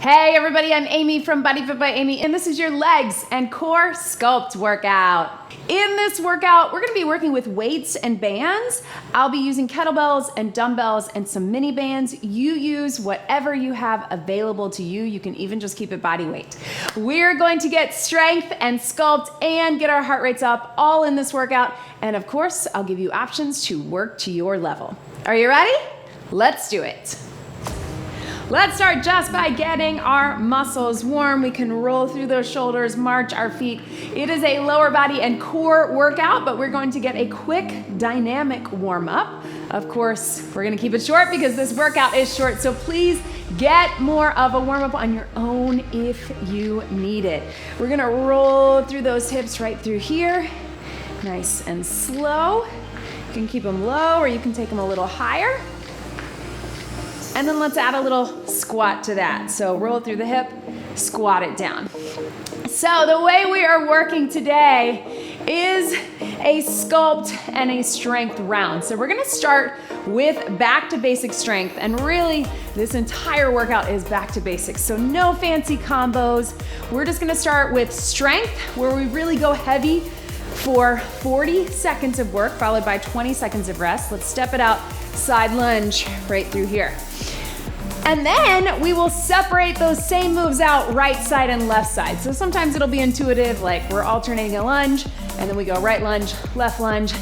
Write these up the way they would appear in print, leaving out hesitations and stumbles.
Hey everybody, I'm Amy from BodyFit by Amy, and this is your legs and core sculpt workout. In this workout, we're gonna be working with weights and bands. I'll be using kettlebells and dumbbells and some mini bands. You use whatever you have available to you. You can even just keep it body weight. We're going to get strength and sculpt and get our heart rates up all in this workout. And of course, I'll give you options to work to your level. Are you ready? Let's do it. Let's start just by getting our muscles warm. We can roll through those shoulders, march our feet. It is a lower body and core workout, but we're going to get a quick dynamic warm up. Of course, we're gonna keep it short because this workout is short, so please get more of a warm up on your own if you need it. We're gonna roll through those hips right through here, nice and slow. You can keep them low or you can take them a little higher. And then let's add a little squat to that. So roll through the hip, squat it down. So the way we are working today is a sculpt and a strength round. So we're gonna start with back to basic strength, and really this entire workout is back to basics. So no fancy combos. We're just gonna start with strength, where we really go heavy for 40 seconds of work, followed by 20 seconds of rest. Let's step it out, side lunge right through here. And then we will separate those same moves out right side and left side. So sometimes it'll be intuitive, like we're alternating a lunge, and then we go right lunge, left lunge.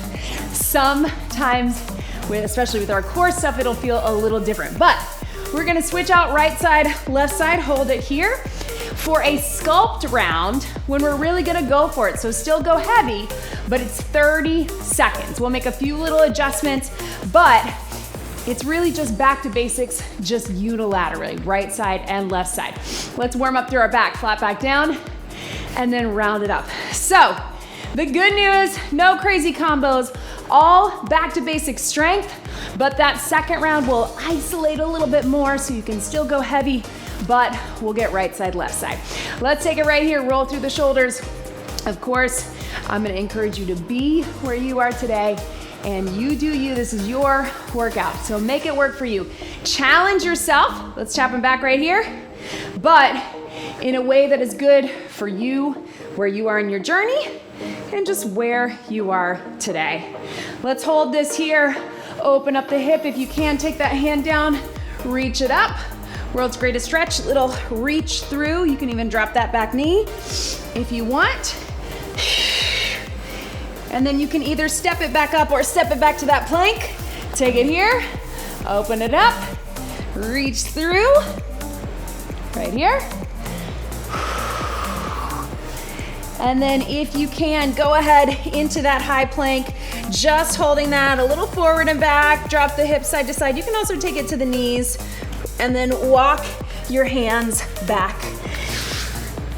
Sometimes, especially with our core stuff, it'll feel a little different. But we're gonna switch out right side, left side, hold it here. For a sculpt round, when we're really gonna go for it, so still go heavy, but it's 30 seconds. We'll make a few little adjustments, but it's really just back to basics, just unilaterally, right side and left side. Let's warm up through our back, flat back down, and then round it up. So, the good news, no crazy combos, all back to basic strength, but that second round will isolate a little bit more so you can still go heavy, but we'll get right side, left side. Let's take it right here, roll through the shoulders. Of course, I'm gonna encourage you to be where you are today, and you do you. This is your workout, so make it work for you. Challenge yourself. Let's tap them back right here, but in a way that is good for you, where you are in your journey, and just where you are today. Let's hold this here. Open up the hip. If you can, take that hand down, reach it up. World's greatest stretch, little reach through. You can even drop that back knee if you want. And then you can either step it back up or step it back to that plank. Take it here, open it up, reach through, right here. And then if you can, go ahead into that high plank, just holding that a little forward and back, drop the hips side to side. You can also take it to the knees and then walk your hands back.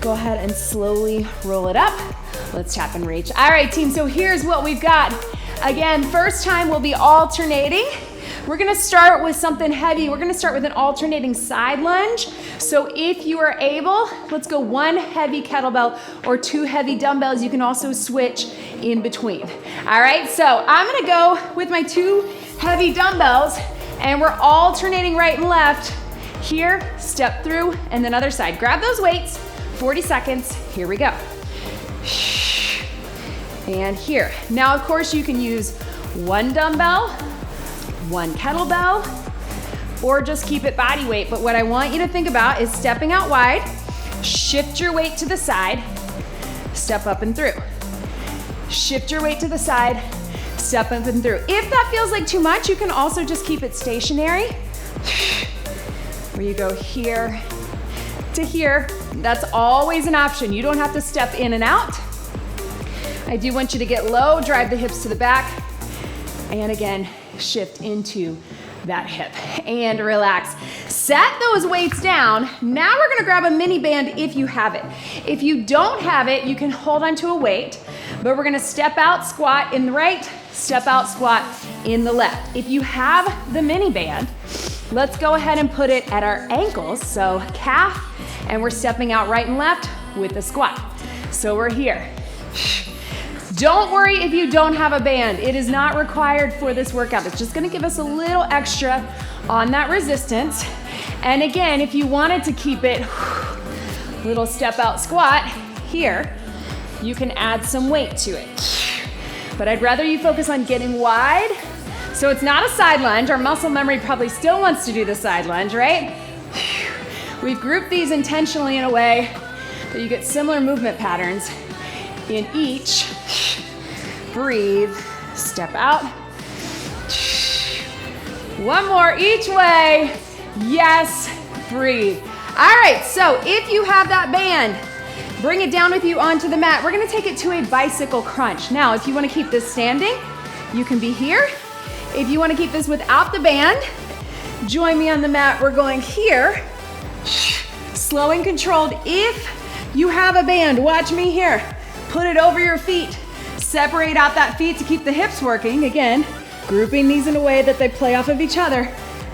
Go ahead and slowly roll it up. Let's tap and reach. All right, team, so here's what we've got. Again, first time we'll be alternating. We're gonna start with something heavy. We're gonna start with an alternating side lunge. So if you are able, let's go one heavy kettlebell or two heavy dumbbells. You can also switch in between. All right, so I'm gonna go with my two heavy dumbbells, and we're alternating right and left. Here, step through, and then other side. Grab those weights, 40 seconds, here we go. And here. Now, of course, you can use one dumbbell, one kettlebell, or just keep it body weight. But what I want you to think about is stepping out wide, shift your weight to the side, step up and through. Shift your weight to the side, step up and through. If that feels like too much, you can also just keep it stationary, where you go here to here. That's always an option. You don't have to step in and out. I do want you to get low, drive the hips to the back, and again, shift into that hip and relax. Set those weights down. Now we're gonna grab a mini band if you have it. If you don't have it, you can hold onto a weight, but we're gonna step out, squat in the right, step out, squat in the left. If you have the mini band, let's go ahead and put it at our ankles, so calf, and we're stepping out right and left with the squat. So we're here. Don't worry if you don't have a band. It is not required for this workout. It's just gonna give us a little extra on that resistance. And again, if you wanted to keep it little step out squat here, you can add some weight to it. But I'd rather you focus on getting wide. So it's not a side lunge. Our muscle memory probably still wants to do the side lunge, right? We've grouped these intentionally in a way that you get similar movement patterns in each. Breathe, step out. One more each way. Yes, breathe. All right, so if you have that band, bring it down with you onto the mat. We're gonna take it to a bicycle crunch. Now, if you wanna keep this standing, you can be here. If you wanna keep this without the band, join me on the mat. We're going here, slow and controlled. If you have a band, watch me here. Put it over your feet. Separate out that feet to keep the hips working. Again, grouping these in a way that they play off of each other.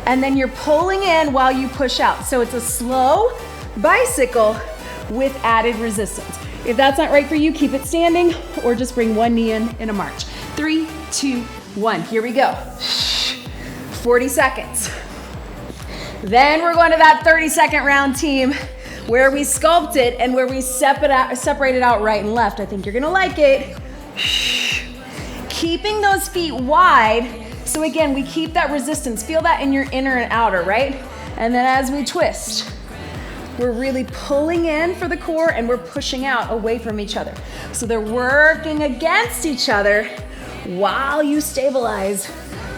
And then you're pulling in while you push out. So it's a slow bicycle with added resistance. If that's not right for you, keep it standing or just bring one knee in a march. 3, 2, 1, here we go. 40 seconds. Then we're going to that 30-second round, team, where we sculpt it and where we separate it out right and left. I think you're gonna like it. Keeping those feet wide, so again, we keep that resistance. Feel that in your inner and outer, right? And then as we twist, we're really pulling in for the core and we're pushing out away from each other. So they're working against each other while you stabilize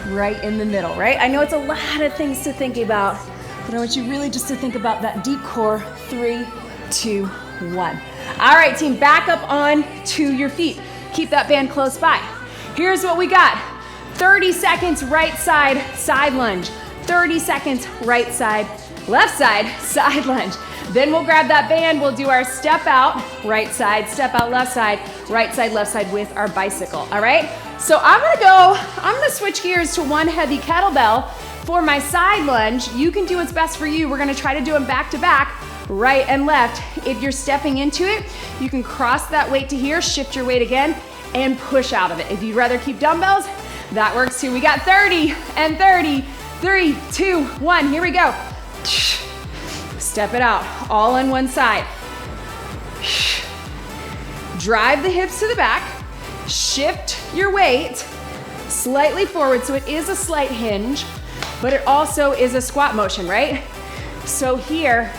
right in the middle, right? I know it's a lot of things to think about, but I want you really just to think about that deep core. 3, 2, 1. All right, team, back up on to your feet. Keep that band close by. Here's what we got. 30 seconds right side, side lunge. 30 seconds right side, left side, side lunge. Then we'll grab that band, we'll do our step out, right side, step out, left side, right side, left side with our bicycle, all right? So I'm gonna switch gears to one heavy kettlebell for my side lunge. You can do what's best for you. We're gonna try to do them back to back, right and left. If you're stepping into it, you can cross that weight to here, shift your weight again, and push out of it. If you'd rather keep dumbbells, that works too. We got 30 and 30, 3, 2, 1, here we go. Step it out, all on one side. Drive the hips to the back, shift your weight slightly forward, so it is a slight hinge, but it also is a squat motion, right? So here,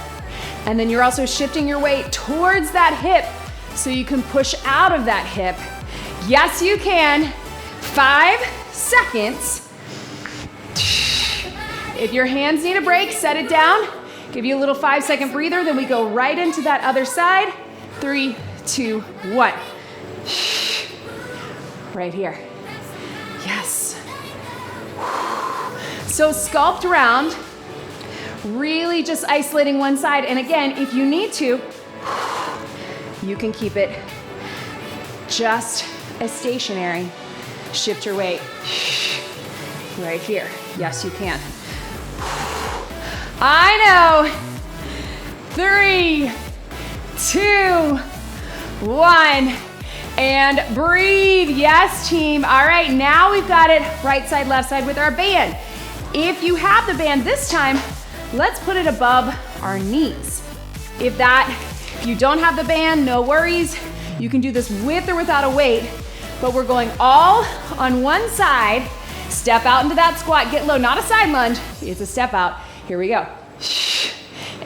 and then you're also shifting your weight towards that hip so you can push out of that hip. Yes, you can. 5 seconds. If your hands need a break, set it down. Give you a little 5-second breather, then we go right into that other side. 3, 2, 1. Right here. Yes. So sculpt round, really just isolating one side. And again, if you need to, you can keep it just as stationary. Shift your weight right here. Yes, you can. I know. 3, 2, 1, and breathe. Yes, team. All right, now we've got it right side, left side with our band. If you have the band this time, let's put it above our knees. If you don't have the band, no worries. You can do this with or without a weight, but we're going all on one side. Step out into that squat, get low, not a side lunge, it's a step out. Here we go.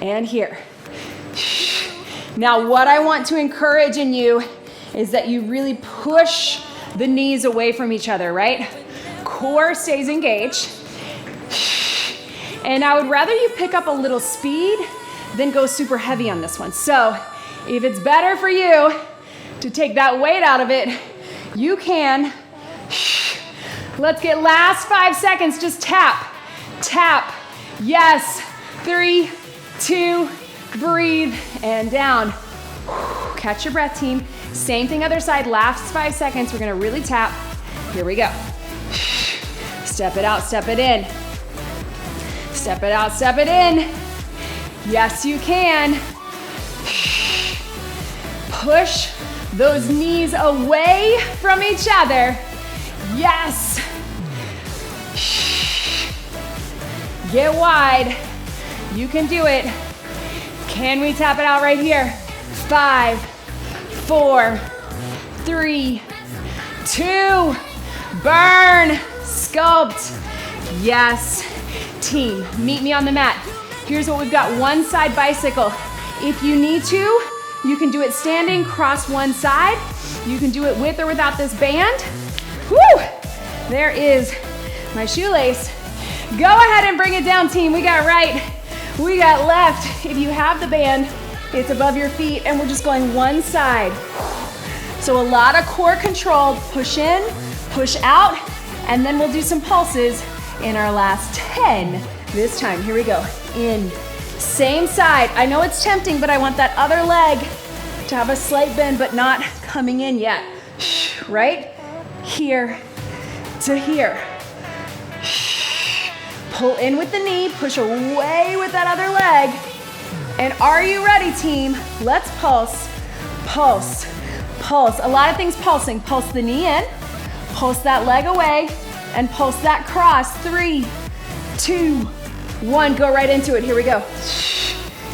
And here. Now what I want to encourage in you is that you really push the knees away from each other, right? Core stays engaged. And I would rather you pick up a little speed than go super heavy on this one. So if it's better for you to take that weight out of it, you can. Let's get last 5 seconds. Just tap, tap. Yes. 3, 2, breathe, and down. Catch your breath, team. Same thing other side. Last 5 seconds. We're gonna really tap. Here we go. Step it out, step it in. Step it out, step it in. Yes, you can. Push those knees away from each other. Yes. Get wide. You can do it. Can we tap it out right here? 5, 4, 3, 2, burn, sculpt. Yes, team, meet me on the mat. Here's what we've got, one side bicycle. If you need to, you can do it standing, cross one side. You can do it with or without this band. Woo! There is my shoelace. Go ahead and bring it down, team. We got right, we got left. If you have the band, it's above your feet, and we're just going one side. So a lot of core control, push in, push out, and then we'll do some pulses in our last 10 this time. Here we go, in, same side. I know it's tempting, but I want that other leg to have a slight bend, but not coming in yet. Right? Here to here. Pull in with the knee, push away with that other leg. And are you ready, team? Let's pulse, pulse, pulse. A lot of things pulsing. Pulse the knee in, pulse that leg away, and pulse that cross. 3, 2, 1. Go right into it. Here we go.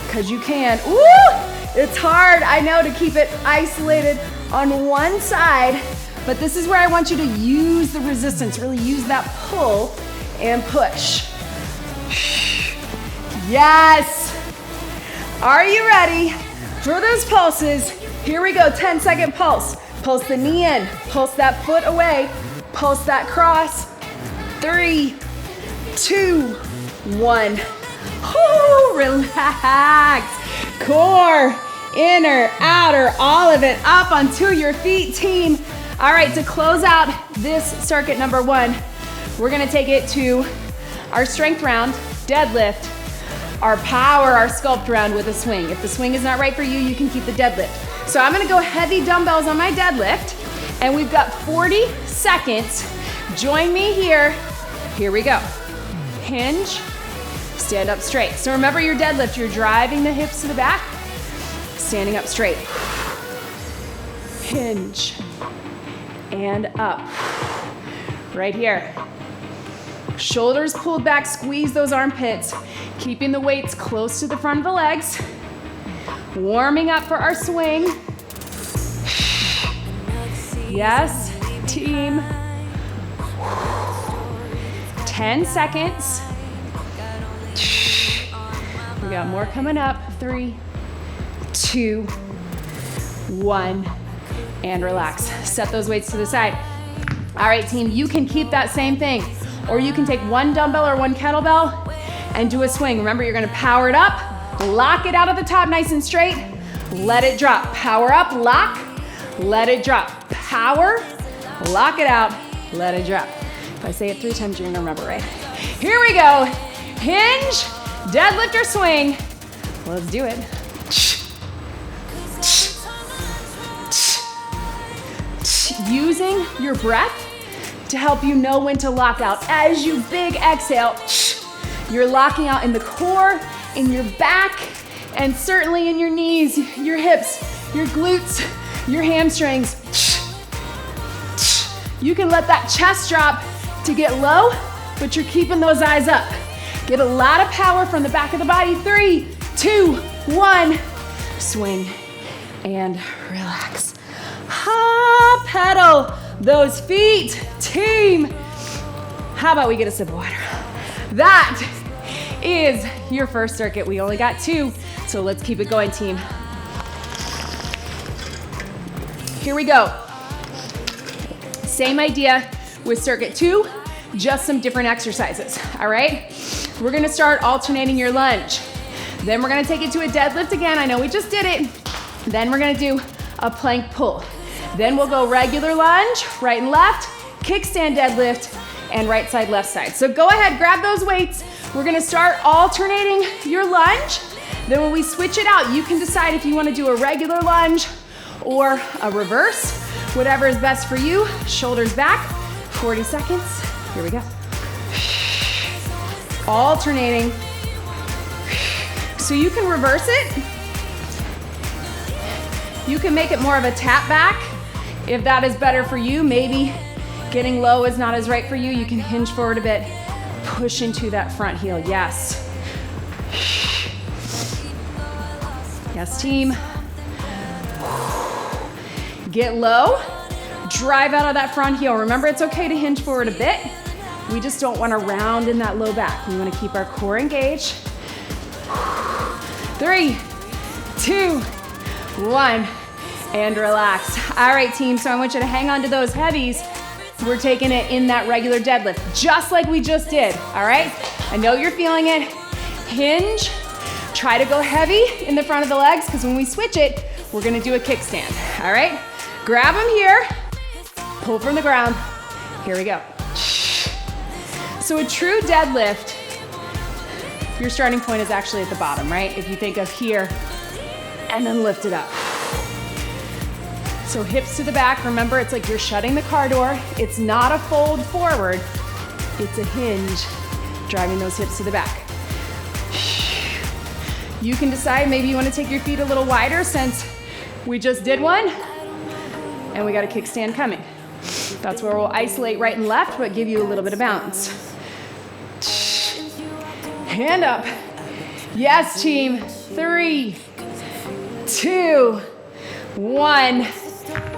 Because you can. Ooh, it's hard, I know, to keep it isolated on one side, but this is where I want you to use the resistance, really use that pull and push. Yes. Are you ready for those pulses? Here we go, 10-second pulse. Pulse the knee in, pulse that foot away, pulse that cross. 3, 2, 1. Ooh, relax. Core, inner, outer, all of it up onto your feet, team. All right, to close out this circuit number 1, we're gonna take it to our strength round, deadlift, our power, our sculpt round with a swing. If the swing is not right for you, you can keep the deadlift. So I'm gonna go heavy dumbbells on my deadlift, and we've got 40 seconds. Join me here. Here we go. Hinge, stand up straight. So remember your deadlift, you're driving the hips to the back, standing up straight. Hinge, and up. Right here. Shoulders pulled back, squeeze those armpits, keeping the weights close to the front of the legs. Warming up for our swing. Yes, team. 10 seconds. We got more coming up. 3, 2, 1, and relax. Set those weights to the side. All right, team, you can keep that same thing, or you can take one dumbbell or one kettlebell and do a swing. Remember, you're gonna power it up, lock it out at the top nice and straight, let it drop. Power up, lock, let it drop. Power, lock it out, let it drop. If I say it 3 times, you're gonna remember, right? Here we go. Hinge, deadlift or swing. Let's do it. Using your breath to help you know when to lock out. As you big exhale, you're locking out in the core, in your back, and certainly in your knees, your hips, your glutes, your hamstrings. You can let that chest drop to get low, but you're keeping those eyes up. Get a lot of power from the back of the body. 3, 2, 1. Swing and relax. Ha, pedal those feet, team. How about we get a sip of water? That is your first circuit. We only got 2, so let's keep it going, team. Here we go. Same idea with circuit 2, just some different exercises, all right? We're gonna start alternating your lunge. Then we're gonna take it to a deadlift again. I know we just did it. Then we're gonna do a plank pull. Then we'll go regular lunge, right and left, kickstand deadlift, and right side, left side. So go ahead, grab those weights. We're gonna start alternating your lunge. Then when we switch it out, you can decide if you wanna do a regular lunge or a reverse, whatever is best for you. Shoulders back, 40 seconds. Here we go. Alternating. So you can reverse it. You can make it more of a tap back if that is better for you. Maybe getting low is not as right for you. You can hinge forward a bit, push into that front heel. Yes. Yes, team. Get low. Drive out of that front heel. Remember, it's okay to hinge forward a bit. We just don't want to round in that low back. We want to keep our core engaged. 3, 2, 1, and relax. All right, team, so I want you to hang on to those heavies. We're taking it in that regular deadlift, just like we just did, all right? I know you're feeling it. Hinge, try to go heavy in the front of the legs, because when we switch it, we're gonna do a kickstand, all right? Grab them here, pull from the ground. Here we go. So a true deadlift, your starting point is actually at the bottom, right? If you think of here, and then lift it up. So hips to the back. Remember, it's like you're shutting the car door. It's not a fold forward. It's a hinge, driving those hips to the back. You can decide, maybe you want to take your feet a little wider since we just did one, and we got a kickstand coming. That's where we'll isolate right and left, but give you a little bit of balance. Hand up. Yes, team. 3, 2, 1.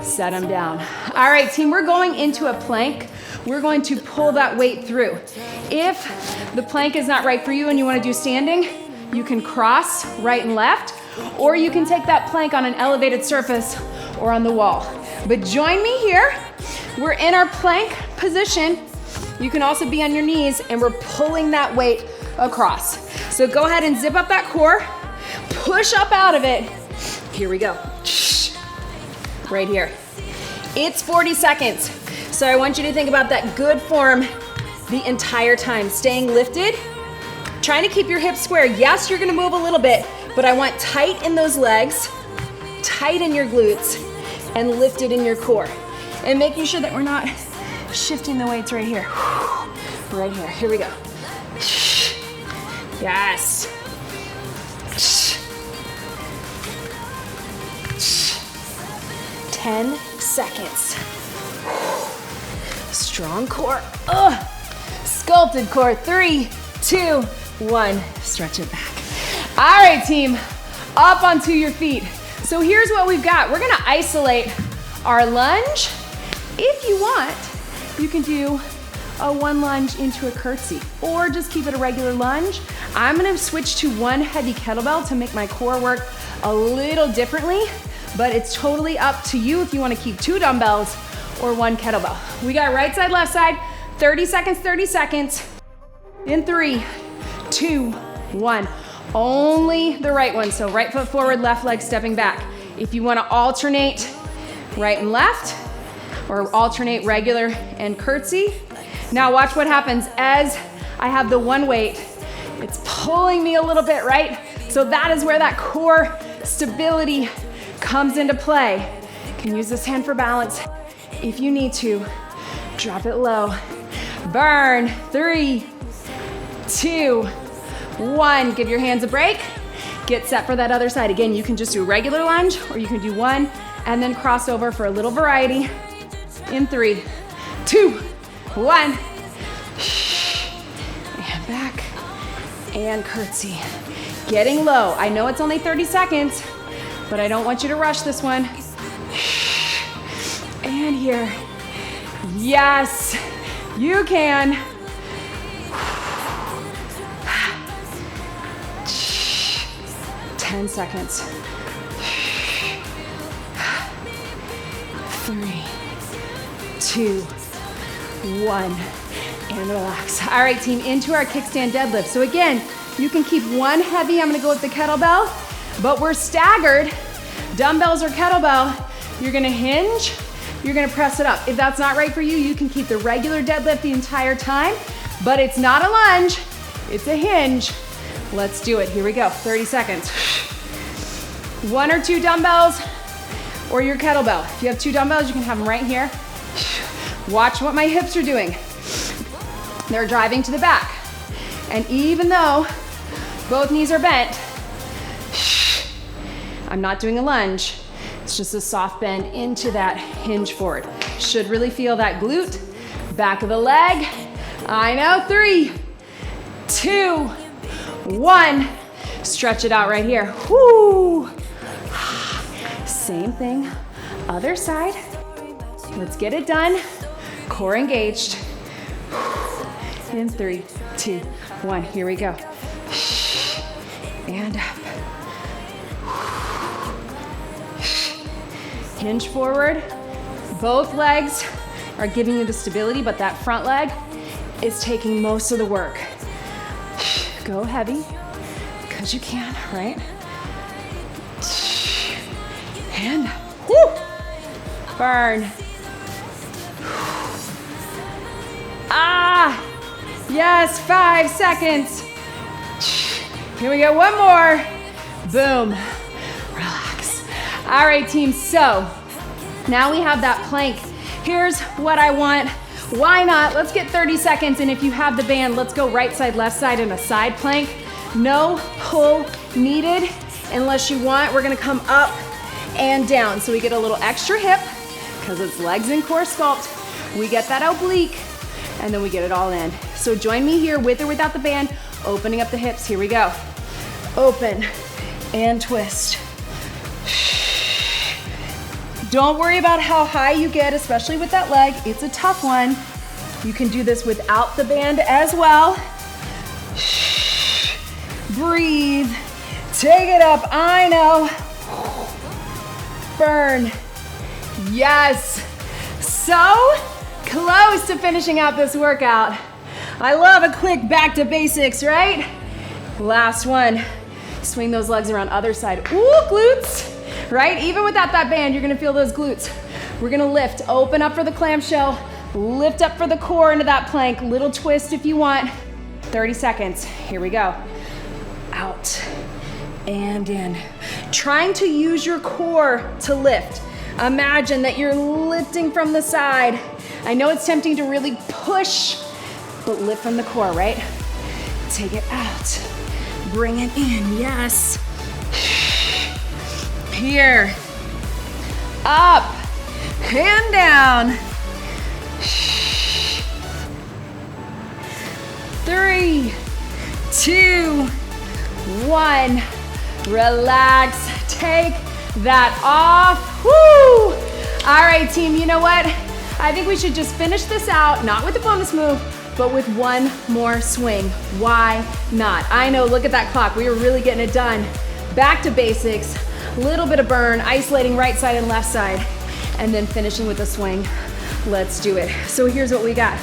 Set them down. All right, team, we're going into a plank. We're going to pull that weight through. If the plank is not right for you and you want to do standing, you can cross right and left, or you can take that plank on an elevated surface or on the wall. But join me here. We're in our plank position. You can also be on your knees, and we're pulling that weight across. So go ahead and zip up that core, push up out of it. Here we go. Right here. It's 40 seconds. So I want you to think about that good form the entire time. Staying lifted, trying to keep your hips square. Yes, you're gonna move a little bit, but I want tight in those legs, tight in your glutes, and lifted in your core. And making sure that we're not shifting the weights right here. Right here. Here we go. Yes. 10 seconds. Strong core. Sculpted core. 3, 2, 1. Stretch it back. All right, team. Up onto your feet. So here's what we've got. We're gonna isolate our lunge. If you want, you can do a 1 lunge into a curtsy, or just keep it a regular lunge. I'm gonna switch to 1 heavy kettlebell to make my core work a little differently, but it's totally up to you if you wanna keep 2 dumbbells or 1 kettlebell. We got right side, left side, 30 seconds, 30 seconds. In 3, 2, 1. Only the right one, so right foot forward, left leg stepping back. If you wanna alternate right and left, or alternate regular and curtsy. Now watch what happens as I have the 1 weight. It's pulling me a little bit, right? So that is where that core stability comes into play. You can use this hand for balance if you need to. Drop it low. Burn. 3, 2, 1. Give your hands a break. Get set for that other side. Again, you can just do a regular lunge, or you can do 1 and then cross over for a little variety. In 3, 2, 1. And back. And curtsy. Getting low. I know it's only 30 seconds, but I don't want you to rush this one. And here. Yes, you can. 10 seconds. 3, 2, 1, and relax. All right, team, into our kickstand deadlift. So again, you can keep 1 heavy. I'm gonna go with the kettlebell, but we're staggered. Dumbbells or kettlebell, you're gonna hinge, you're gonna press it up. If that's not right for you, you can keep the regular deadlift the entire time, but it's not a lunge, it's a hinge. Let's do it, here we go, 30 seconds. 1 or 2 dumbbells or your kettlebell. If you have 2 dumbbells, you can have them right here. Watch what my hips are doing. They're driving to the back. And even though both knees are bent, I'm not doing a lunge. It's just a soft bend into that hinge forward. Should really feel that glute, back of the leg. I know, 3, 2, 1. Stretch it out right here. Whoo! Same thing, other side. Let's get it done. Core engaged. In 3, 2, 1, here we go. And up. Hinge forward. Both legs are giving you the stability, but that front leg is taking most of the work. Go heavy, because you can, right? And whoo, burn. Ah, yes, 5 seconds. Here we go, one more. Boom, relax. All right, team, so now we have that plank. Here's what I want. Why not? Let's get 30 seconds, and if you have the band, let's go right side, left side in a side plank. No pull needed unless you want. We're gonna come up and down. So we get a little extra hip, because it's legs and core sculpt. We get that oblique, and then we get it all in. So join me here with or without the band, opening up the hips. Here we go. Open and twist. Don't worry about how high you get, especially with that leg. It's a tough one. You can do this without the band as well. Breathe. Take it up. I know. Burn. Yes. So close to finishing out this workout. I love a quick back to basics, right? Last one. Swing those legs around other side. Ooh, glutes. Right? Even without that band, you're gonna feel those glutes. We're gonna lift, open up for the clamshell, lift up for the core into that plank, little twist if you want. 30 seconds, here we go. Out and in. Trying to use your core to lift. Imagine that you're lifting from the side. I know it's tempting to really push, but lift from the core, right? Take it out, bring it in, yes. Here, up and down. 3, 2, 1. Relax, take that off. Woo! All right, team, you know what? I think we should just finish this out, not with a bonus move, but with one more swing. Why not? I know, look at that clock. We were really getting it done. Back to basics. Little bit of burn, isolating right side and left side, and then finishing with a swing. Let's do it. So here's what we got.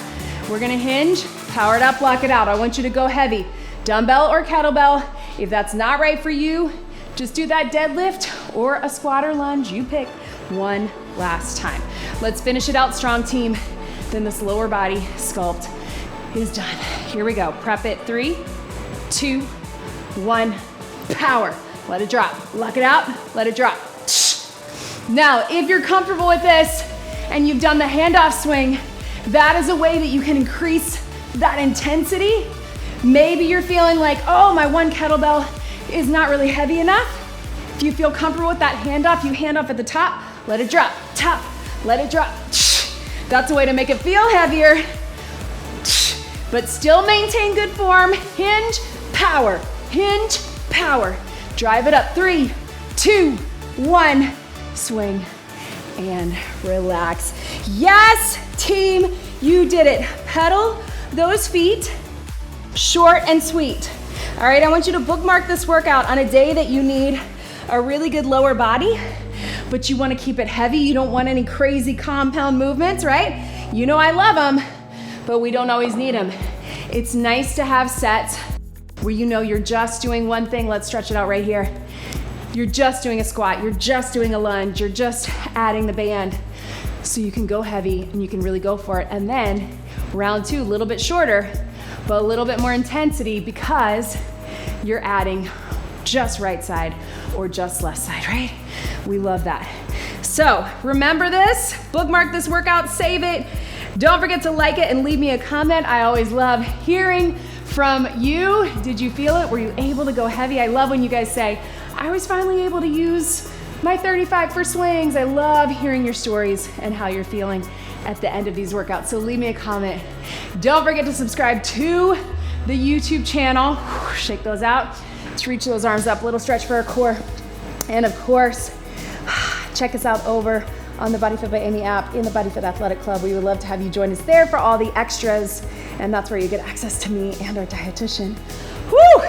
We're gonna hinge, power it up, block it out. I want you to go heavy. Dumbbell or kettlebell. If that's not right for you, just do that deadlift or a squat or lunge. You pick. One last time. Let's finish it out strong, team. Then this lower body sculpt is done. Here we go. Prep it. 3, 2, 1, power. Let it drop. Lock it out. Let it drop. Now, if you're comfortable with this and you've done the handoff swing, that is a way that you can increase that intensity. Maybe you're feeling like, oh, my one kettlebell is not really heavy enough. If you feel comfortable with that handoff, you hand off at the top, let it drop. Top, let it drop. That's a way to make it feel heavier, but still maintain good form. Hinge, power. Hinge, power. Drive it up. 3, 2, 1. Swing and relax. Yes, team, you did it. Pedal those feet, short and sweet. All right, I want you to bookmark this workout on a day that you need a really good lower body, but you want to keep it heavy. You don't want any crazy compound movements, right? You know I love them, but we don't always need them. It's nice to have sets where you know you're just doing one thing. Let's stretch it out right here. You're just doing a squat, you're just doing a lunge, you're just adding the band. So you can go heavy and you can really go for it. And then round 2, a little bit shorter, but a little bit more intensity because you're adding just right side or just left side, right? We love that. So remember this, bookmark this workout, save it. Don't forget to like it and leave me a comment. I always love hearing from you. Did you feel it? Were you able to go heavy? I love when you guys say, I was finally able to use my 35 for swings. I love hearing your stories and how you're feeling at the end of these workouts. So leave me a comment. Don't forget to subscribe to the YouTube channel. Shake those out. Let's reach those arms up. Little stretch for our core. And of course, check us out over on the BodyFit by Amy app in the BodyFit Athletic Club. We would love to have you join us there for all the extras, and that's where you get access to me and our dietitian. Whew!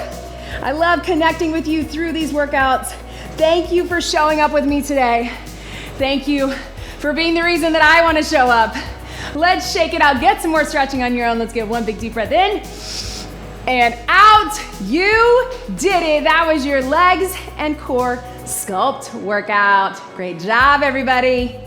I love connecting with you through these workouts. Thank you for showing up with me today. Thank you for being the reason that I want to show up. Let's shake it out. Get some more stretching on your own. Let's get one big deep breath in and out. You did it. That was your legs and core sculpt workout. Great job, everybody.